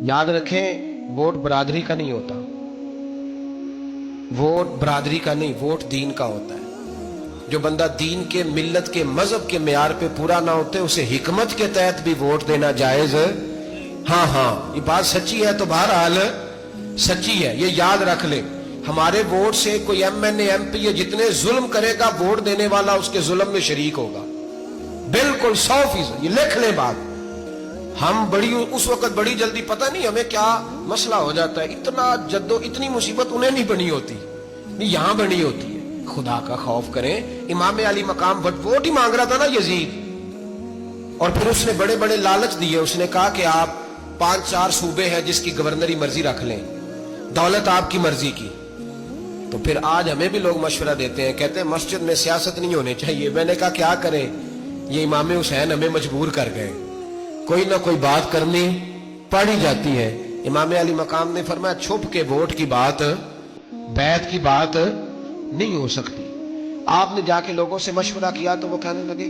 याद रखें, वोट बरादरी का नहीं होता, वोट बरादरी का नहीं, वोट दीन का होता है। जो बंदा दीन के, मिल्लत के, मजहब के मेयार पे पूरा ना होते, उसे हिकमत के तहत भी वोट देना जायज है। हाँ हाँ, ये बात सच्ची है तो बहरहाल सच्ची है, ये याद रख ले। हमारे वोट से कोई एमएनए एमपी ये जितने जुल्म करेगा, वोट देने वाला उसके जुल्म में शरीक होगा, बिल्कुल 100%। ये लिख ले बात। हम बड़ी उस वक्त बड़ी जल्दी, पता नहीं हमें क्या मसला हो जाता है, इतना जद्दो, इतनी मुसीबत उन्हें नहीं बनी होती, नहीं यहां बनी होती है। खुदा का खौफ करें। इमाम अली मकाम वोट ही मांग रहा था ना यजीद, और फिर उसने बड़े बड़े लालच दिए। उसने कहा कि आप 5-4 सूबे हैं जिसकी गवर्नरी मर्जी रख लें, दौलत आपकी मर्जी की। तो फिर आज हमें भी लोग मशवरा देते हैं, कहते हैं मस्जिद में सियासत नहीं होनी चाहिए। मैंने कहा क्या करें, ये इमाम हुसैन हमें मजबूर कर गए, कोई ना कोई बात करनी पड़ ही जाती है। इमाम अली मकाम ने फरमाया छुप के वोट की बात, बैत की बात नहीं हो सकती। आपने जाके लोगों से मशवरा किया तो वो कहने लगे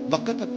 वक्त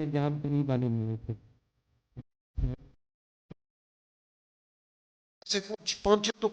जहाँ पे नहीं बने हुए थे से पहुंचे तो